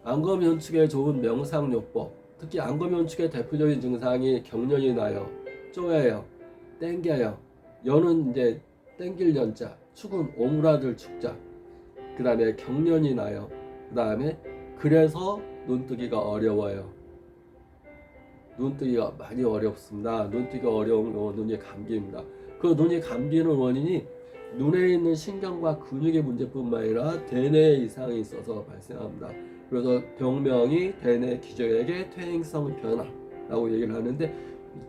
안검연축에 좋은 명상요법, 특히 안검연축의 대표적인 증상이 경련이 나요, 쪼여요, 땡겨요. 연은 이제 땡길 연자, 축은 오므라들 축자. 그 다음에 경련이 나요. 그 다음에 그래서 눈뜨기가 어려워요. 눈뜨기가 많이 어렵습니다. 눈뜨기가 어려운 경우 눈이 감기입니다. 그 눈이 감기는 원인이 눈에 있는 신경과 근육의 문제뿐만 아니라 대뇌 이상이 있어서 발생합니다. 그래서 병명이 대뇌 기저액의 퇴행성 변화라고 얘기를 하는데,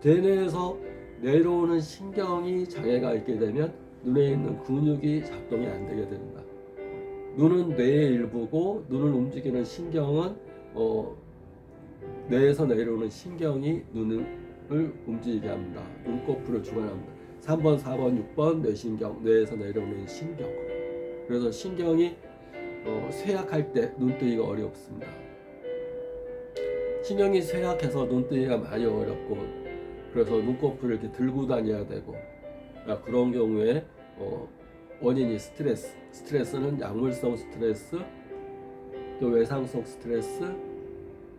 대뇌에서 내려오는 신경이 장애가 있게 되면 눈에 있는 근육이 작동이 안 되게 됩니다. 눈은 뇌의 일부고 눈을 움직이는 신경은 뇌에서 내려오는 신경이 눈을 움직이게 합니다. 눈꺼풀을 주관합니다. 3번, 4번, 6번 뇌신경, 뇌에서 내려오는 신경. 그래서 신경이 쇠약할 때 눈뜨기가 어렵습니다. 신경이 쇠약해서 눈뜨기가 많이 어렵고, 그래서 눈꺼풀을 이렇게 들고 다녀야 되고, 그런 경우에 원인이 스트레스는 약물성 스트레스, 또 외상성 스트레스,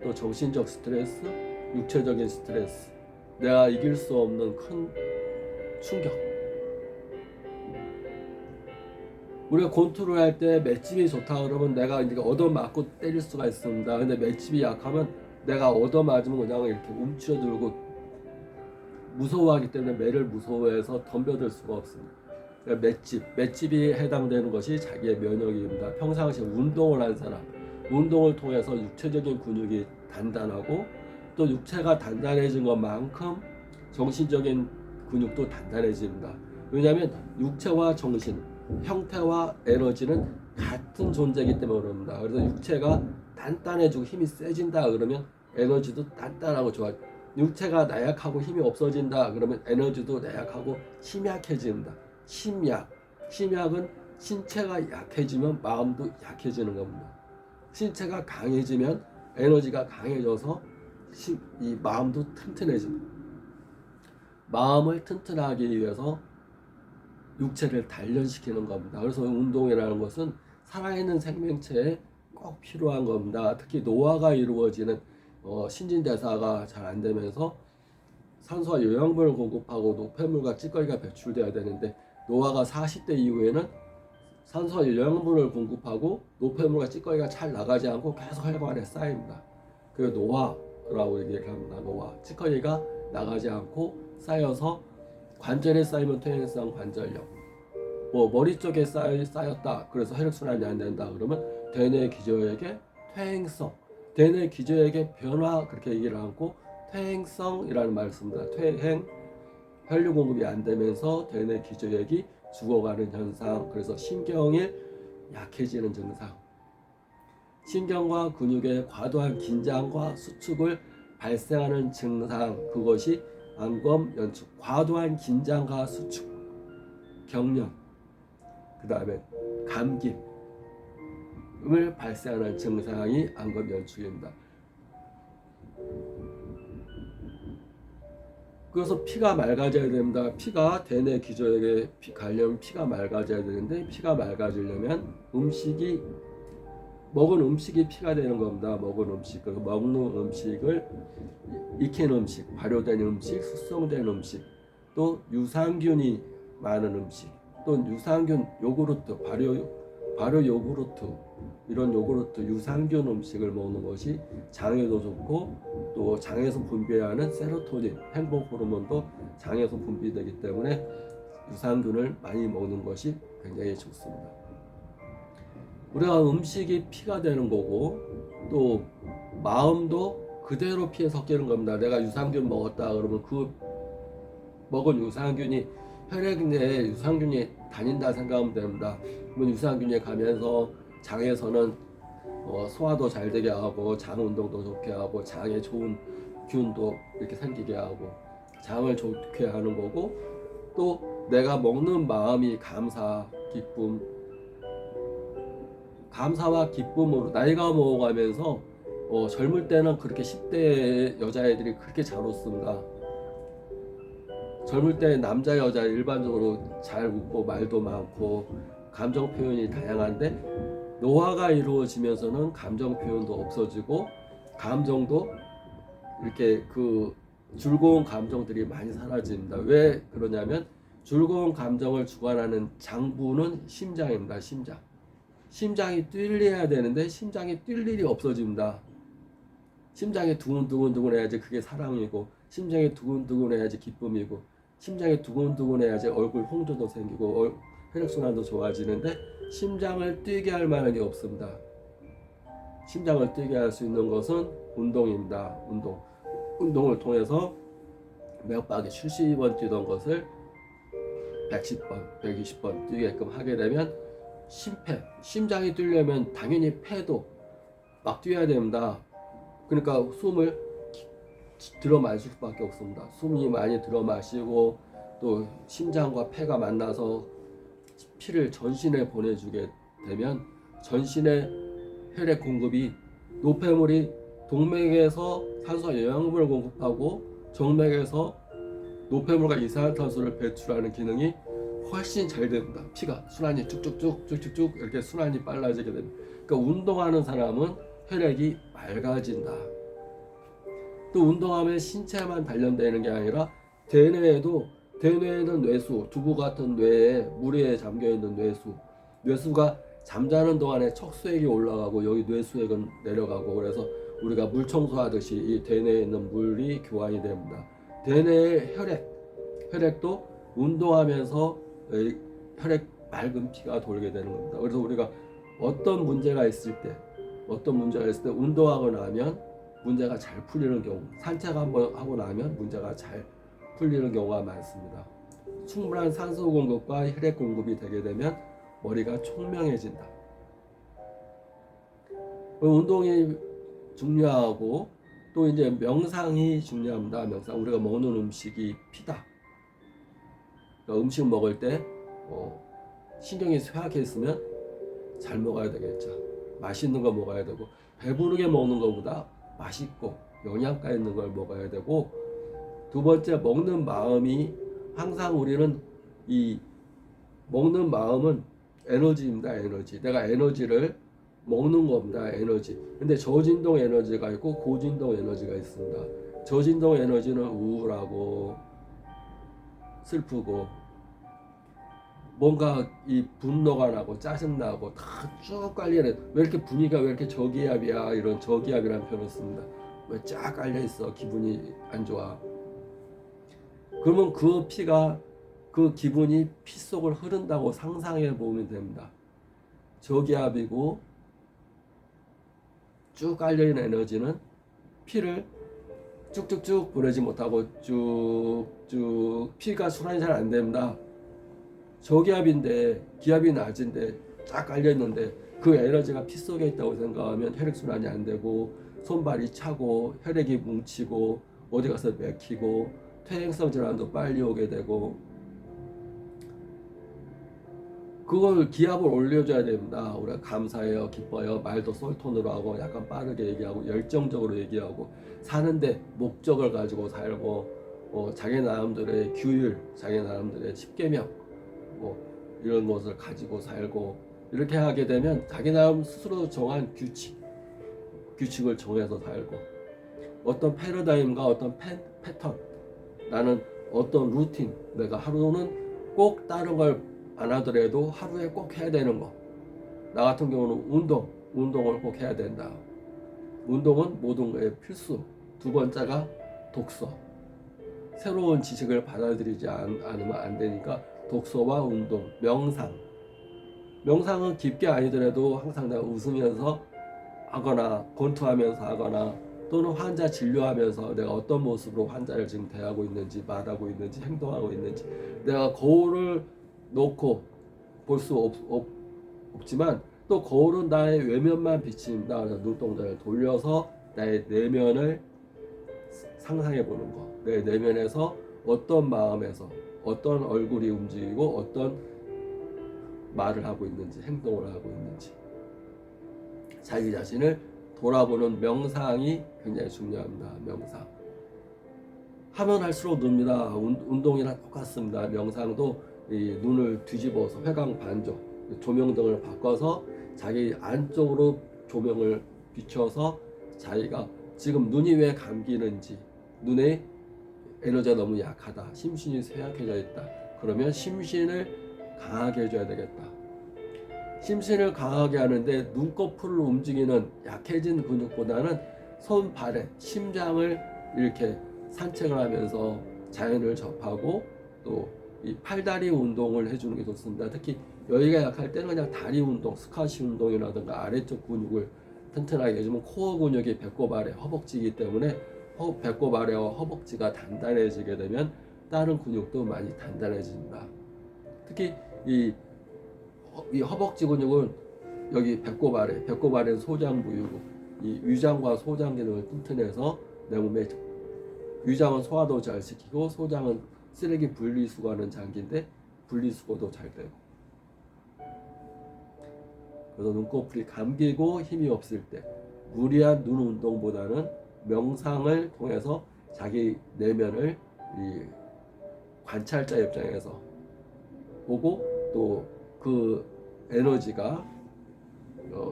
또 정신적 스트레스, 육체적인 스트레스, 내가 이길 수 없는 큰 충격. 우리가 권투를 할 때 맷집이 좋다 그러면 내가 이제 얻어맞고 때릴 수가 있습니다. 근데 맷집이 약하면 내가 얻어맞으면 그냥 이렇게 움츠러들고 무서워하기 때문에 매를 무서워해서 덤벼들 수가 없습니다. 맷집이 해당되는 것이 자기의 면역입니다. 평상시에 운동을 한 사람, 운동을 통해서 육체적인 근육이 단단하고, 또 육체가 단단해진 것만큼 정신적인 근육도 단단해집니다. 왜냐하면 육체와 정신, 형태와 에너지는 같은 존재이기 때문에 그럽니다. 그래서 육체가 단단해지고 힘이 세진다 그러면 에너지도 단단하고 좋아요. 육체가 나약하고 힘이 없어진다 그러면 에너지도 나약하고 심약해진다. 심약은 신체가 약해지면 마음도 약해지는 겁니다. 신체가 강해지면 에너지가 강해져서 이 마음도 튼튼해집니다. 마음을 튼튼하기 위해서 육체를 단련시키는 겁니다. 그래서 운동이라는 것은 살아있는 생명체에 꼭 필요한 겁니다. 특히 노화가 이루어지는 신진대사가 잘 안 되면서 산소와 영양분을 공급하고 노폐물과 찌꺼기가 배출돼야 되는데, 노화가 40대 이후에는 산소와 영양분을 공급하고 노폐물과 찌꺼기가 잘 나가지 않고 계속 혈관 안에 쌓입니다. 그게 노화라고 얘기를 합니다. 노화. 찌꺼기가 나가지 않고 쌓여서 관절에 쌓이면 퇴행성 관절염, 머리 쪽에 쌓였다 그래서 혈액순환이 안 된다 그러면 대뇌 기저액의 퇴행성, 대뇌 기저액의 변화, 그렇게 얘기를 하고 퇴행성이라는 말을 씁니다. 퇴행, 혈류 공급이 안 되면서 대뇌 기저액이 죽어가는 현상, 그래서 신경이 약해지는 증상, 신경과 근육의 과도한 긴장과 수축을 발생하는 증상, 그것이 안검연축, 과도한 긴장과 수축, 경련, 그 다음에 감기를 발생하는 증상이 안검연축입니다. 그래서 피가 맑아져야 됩니다. 피가 대뇌 기저액에 가려면 피가 맑아져야 되는데, 피가 맑아지려면 먹은 음식이 피가 되는 겁니다. 먹은 음식, 먹는 음식을 익힌 음식, 발효된 음식, 숙성된 음식, 또 유산균이 많은 음식, 또 유산균 요구르트, 발효 요구르트, 이런 요구르트, 유산균 음식을 먹는 것이 장에도 좋고, 또 장에서 분비하는 세로토닌, 행복 호르몬도 장에서 분비되기 때문에 유산균을 많이 먹는 것이 굉장히 좋습니다. 우리가 음식이 피가 되는 거고, 또 마음도 그대로 피에 섞이는 겁니다. 내가 유산균 먹었다 그러면 그 먹은 유산균이 혈액 내에 유산균이 다닌다 생각하면 됩니다. 그러면 유산균이 가면서 장에서는 소화도 잘 되게 하고, 장 운동도 좋게 하고, 장에 좋은 균도 이렇게 생기게 하고, 장을 좋게 하는 거고, 또 내가 먹는 마음이 감사와 기쁨으로 나이가 먹어가면서 젊을 때는 그렇게 10대 여자애들이 그렇게 잘 웃습니다. 젊을 때 남자 여자 일반적으로 잘 웃고 말도 많고 감정 표현이 다양한데, 노화가 이루어지면서는 감정 표현도 없어지고 감정도 이렇게 그 즐거운 감정들이 많이 사라집니다. 왜 그러냐면 즐거운 감정을 주관하는 장부는 심장입니다. 심장. 심장이 뛰려야 되는데 심장이 뛸 일이 없어집니다. 심장이 두근두근 해야지 그게 사랑이고, 심장이 두근두근 해야지 기쁨이고, 심장이 두근두근 해야지 얼굴 홍조도 생기고 혈액순환도 좋아지는데 심장을 뛰게 할 만한 게 없습니다. 심장을 뛰게 할 수 있는 것은 운동입니다. 운동을 통해서 맥박이 70번 뛰던 것을 110번, 120번 뛰게끔 하게 되면 심장이 뛰려면 당연히 폐도 막 뛰어야 됩니다. 그러니까 숨을 들어 마실 수밖에 없습니다. 숨이 많이 들어 마시고 또 심장과 폐가 만나서 피를 전신에 보내주게 되면 전신의 혈액 공급이 노폐물이 동맥에서 산소와 영양분을 공급하고 정맥에서 노폐물과 이산화탄소를 배출하는 기능이 훨씬 잘 됩니다. 피가 순환이 쭉쭉쭉 이렇게 순환이 빨라지게 됩니다. 그러니까 운동하는 사람은 혈액이 맑아진다. 또 운동하면 신체만 단련되는 게 아니라 대뇌에는 뇌수, 두부 같은 뇌에 물에 잠겨 있는 뇌수가 잠자는 동안에 척수액이 올라가고 여기 뇌수액은 내려가고, 그래서 우리가 물 청소하듯이 이 대뇌에 있는 물이 교환이 됩니다. 대뇌의 혈액도 운동하면서 혈액 맑은 피가 돌게 되는 겁니다. 그래서 우리가 어떤 문제가 있을 때 운동하고 나면 문제가 잘 풀리는 경우, 산책 한번 하고 나면 문제가 잘 풀리는 경우가 많습니다. 충분한 산소 공급과 혈액 공급이 되게 되면 머리가 총명해진다. 운동이 중요하고 또 이제 명상이 중요합니다. 명상, 우리가 먹는 음식이 피다. 그러니까 음식 먹을 때 신경이 쇠약해 있으면 잘 먹어야 되겠죠. 맛있는 거 먹어야 되고, 배부르게 먹는 것보다 맛있고 영양가 있는 걸 먹어야 되고, 두 번째, 먹는 마음이 항상 우리는 이 먹는 마음은 에너지입니다. 에너지. 내가 에너지를 먹는 겁니다. 에너지. 근데 저진동 에너지가 있고 고진동 에너지가 있습니다. 저진동 에너지는 우울하고 슬프고 뭔가 이 분노가 나고 짜증나고 다 쭉 깔려있는, 왜 이렇게 분위기가 왜 이렇게 저기압이야, 이런 저기압이라는 표현을 씁니다. 왜 쫙 깔려있어, 기분이 안 좋아. 그러면 그 피가, 그 기분이 피 속을 흐른다고 상상해 보면 됩니다. 저기압이고 쭉 깔려있는 에너지는 피를 쭉쭉쭉 보내지 못하고 쭉쭉 피가 순환이 잘 안 됩니다. 저기압인데, 기압이 낮은데 쫙 깔려있는데 그 에너지가 피 속에 있다고 생각하면 혈액순환이 안 되고 손발이 차고 혈액이 뭉치고 어디 가서 맥히고 퇴행성 질환도 빨리 오게 되고, 그걸 기압을 올려줘야 됩니다. 우리가 감사해요, 기뻐요, 말도 쏠톤으로 하고 약간 빠르게 얘기하고 열정적으로 얘기하고, 사는데 목적을 가지고 살고, 자기 나름대로의 규율, 자기 나름대로의 십계명 이런 것을 가지고 살고, 이렇게 하게 되면 자기 나름 스스로 정한 규칙을 정해서 살고, 어떤 패러다임과 어떤 패턴, 나는 어떤 루틴, 내가 하루는 꼭 다른 걸 안 하더라도 하루에 꼭 해야 되는 거, 나 같은 경우는 운동을 꼭 해야 된다. 운동은 모든 거에 필수. 두 번째가 독서, 새로운 지식을 받아들이지 않으면 안 되니까 독서와 운동, 명상은 깊게 아니더라도 항상 내가 웃으면서 하거나 권투하면서 하거나, 또는 환자 진료하면서 내가 어떤 모습으로 환자를 지금 대하고 있는지, 말하고 있는지, 행동하고 있는지, 내가 거울을 놓고 볼 수 없지만 또 거울은 나의 외면만 비칩니다. 그래서 눈동자를 돌려서 나의 내면을 상상해 보는 거, 내 내면에서 어떤 마음에서 어떤 얼굴이 움직이고 어떤 말을 하고 있는지, 행동을 하고 있는지, 자기 자신을 돌아보는 명상이 굉장히 중요합니다. 명상 하면 할수록 늡니다. 운동이랑 똑같습니다. 명상도 이 눈을 뒤집어서 회광 반조, 조명등을 바꿔서 자기 안쪽으로 조명을 비춰서 자기가 지금 눈이 왜 감기는지, 눈에 에너지가 너무 약하다, 심신이 쇠약해져 있다, 그러면 심신을 강하게 해줘야 되겠다. 심신을 강하게 하는데 눈꺼풀을 움직이는 약해진 근육보다는 손, 발에 심장을 이렇게 산책을 하면서 자연을 접하고 또 이 팔다리 운동을 해주는 게 좋습니다. 특히 여기가 약할 때는 그냥 다리 운동, 스쿼시 운동이라든가 아래쪽 근육을 튼튼하게 해주면 코어 근육이 배꼽 아래 허벅지이기 때문에 배꼽 아래와 허벅지가 단단해지게 되면 다른 근육도 많이 단단해진다. 특히 이 허벅지 근육은 여기 배꼽 아래는 소장 부위고, 이 위장과 소장 기능을 튼튼해서 내 몸에 위장은 소화도 잘 시키고 소장은 쓰레기 분리수거하는 장기인데 분리수거도 잘 되고. 그래서 눈꺼풀이 감기고 힘이 없을 때 무리한 눈 운동보다는 명상을 통해서 자기 내면을 이 관찰자 입장에서 보고 또 그 에너지가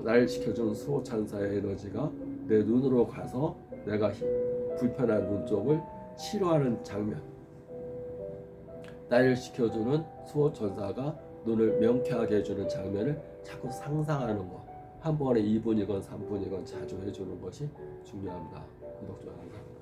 날 지켜주는 수호천사의 에너지가 내 눈으로 가서 내가 불편한 눈 쪽을 치료하는 장면, 나를 지켜주는 수호천사가 눈을 명쾌하게 해주는 장면을 자꾸 상상하는 것, 한 번에 2분이건 3분이건 자주 해주는 것이 중요합니다. 구독, 좋아요, 감사합니다.